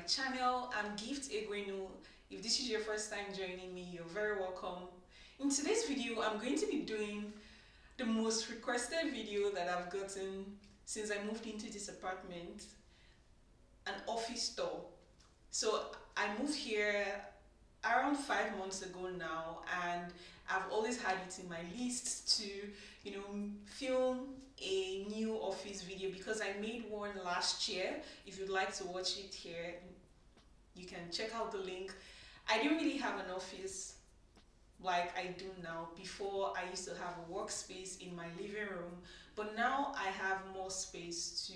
channel. I'm Gift Egwenu. If this is your first time joining me, you're very welcome. In today's video, I'm going to be doing the most requested video that I've gotten since I moved into this apartment, an office tour. So I moved here around 5 months ago now, and I've always had it in my list to film a new office video because I made one last year. If you'd like to watch it here, you can check out the link. I didn't really have an office like I do now. Before, I used to have a workspace in my living room, but now I have more space to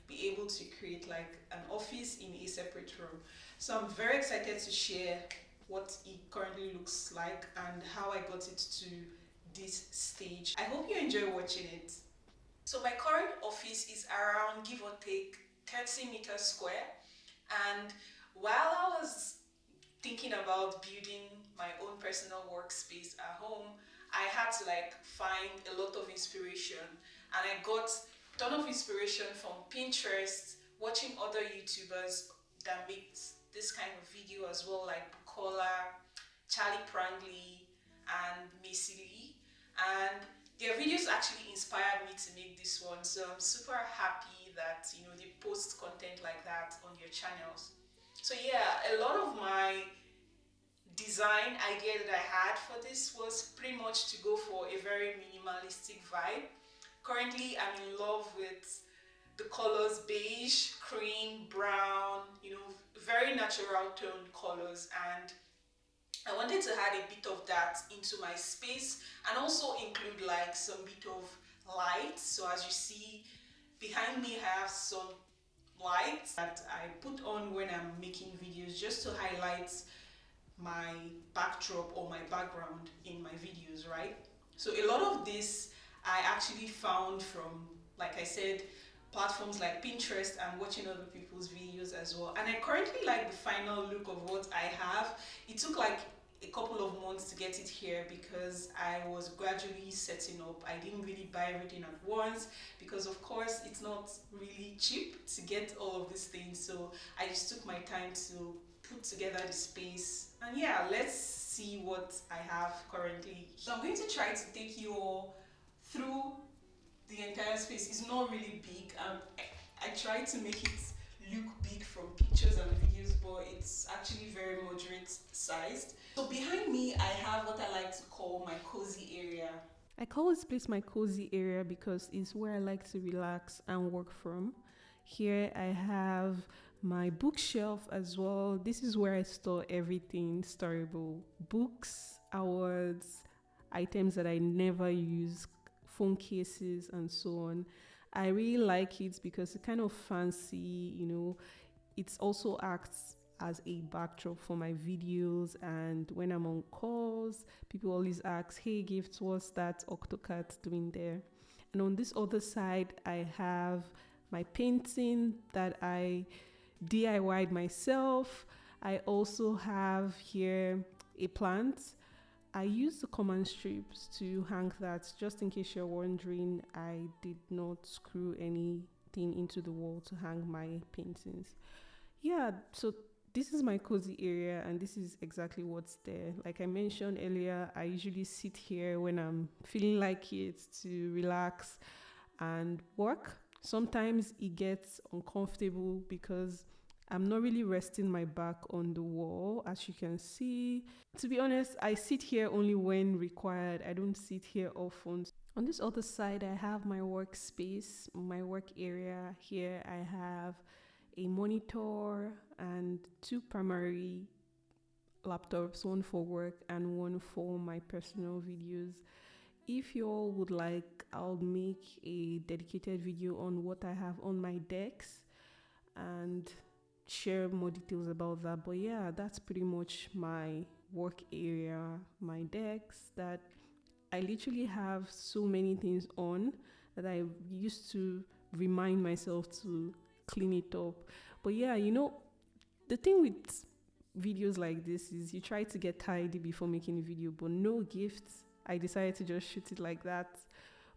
be able to create like an office in a separate room. So I'm very excited to share what it currently looks like and how I got it to this stage. I hope you enjoy watching it. So my current office is around, give or take, 30 meters square, and while I was thinking about building my own personal workspace at home, I had to like find a lot of inspiration, and I got a ton of inspiration from Pinterest, watching other YouTubers that make this kind of video as well, like Bukola, Charlie Prangley, and Macy Lee. And their videos actually inspired me to make this one. So I'm super happy that they post content like that on their channels. So yeah, a lot of my design idea that I had for this was pretty much to go for a very minimalistic vibe. Currently, I'm in love with the colors beige, cream, brown, very natural toned colors, and I wanted to add a bit of that into my space and also include like some bit of light. So as you see behind me, I have some lights that I put on when I'm making videos just to highlight my backdrop or my background in my videos, right? So a lot of this I actually found from, like I said, platforms like Pinterest and watching other people's videos as well. And I currently like the final look of what I have. It took like a couple of months to get it here because I was gradually setting up. I didn't really buy everything at once because of course it's not really cheap to get all of these things. So I just took my time to put together the space, and yeah, let's see what I have currently. So I'm going to try to take you all through the entire space. Is not really big. I try to make it look big from pictures and videos, but it's actually very moderate sized. So behind me, I have what I like to call my cozy area. I call this place my cozy area because it's where I like to relax and work from. Here I have my bookshelf as well. This is where I store everything storable: books, awards, items that I never use, phone cases, and so on. I really like it because it's kind of fancy, it also acts as a backdrop for my videos, and when I'm on calls, people always ask, "Hey Gift, what's that Octocat doing there?" And on this other side, I have my painting that I DIY'd myself. I also have here a plant. I use the command strips to hang that. Just in case you're wondering, I did not screw anything into the wall to hang my paintings. Yeah, so this is my cozy area, and this is exactly what's there. Like I mentioned earlier, I usually sit here when I'm feeling like it to relax and work. Sometimes it gets uncomfortable because I'm not really resting my back on the wall, as you can see. To be honest, I sit here only when required. I don't sit here often. On this other side, I have my workspace, my work area. Here I have a monitor and two primary laptops, one for work and one for my personal videos. If you all would like, I'll make a dedicated video on what I have on my decks and share more details about that. But yeah, that's pretty much my work area, my decks, that I literally have so many things on that I used to remind myself to clean it up. But yeah, the thing with videos like this is you try to get tidy before making a video, but no gifts. I decided to just shoot it like that.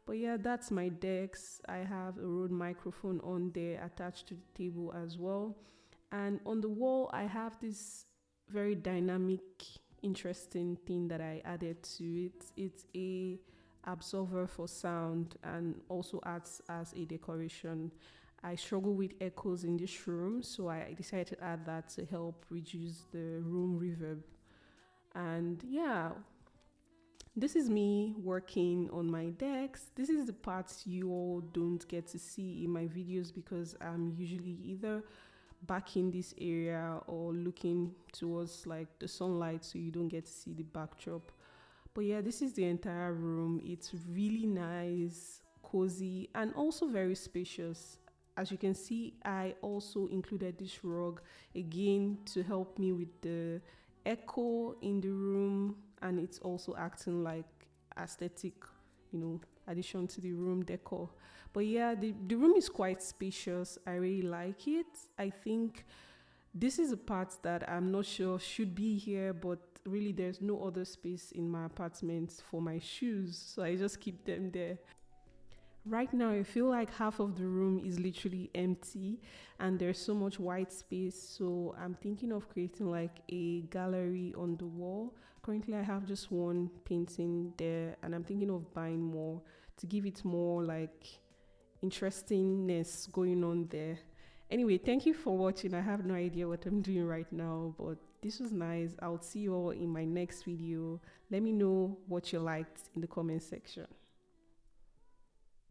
But yeah, that's my decks. I have a Rode microphone on there attached to the table as well. And on the wall, I have this very dynamic, interesting thing that I added to it. It's a absorber for sound and also acts as a decoration. I struggle with echoes in this room, so I decided to add that to help reduce the room reverb. And yeah, this is me working on my decks. This is the parts you all don't get to see in my videos because I'm usually either back in this area or looking towards like the sunlight, so you don't get to see the backdrop. But yeah, this is the entire room. It's really nice, cozy, and also very spacious. As you can see, I also included this rug again to help me with the echo in the room, and it's also acting like aesthetic, addition to the room decor. But yeah, the room is quite spacious. I really like it. I think this is a part that I'm not sure should be here, but really there's no other space in my apartment for my shoes, so I just keep them there. Right now, I feel like half of the room is literally empty and there's so much white space. So I'm thinking of creating like a gallery on the wall. Currently, I have just one painting there and I'm thinking of buying more to give it more like interestingness going on there. Anyway, thank you for watching. I have no idea what I'm doing right now, but this was nice. I'll see you all in my next video. Let me know what you liked in the comment section.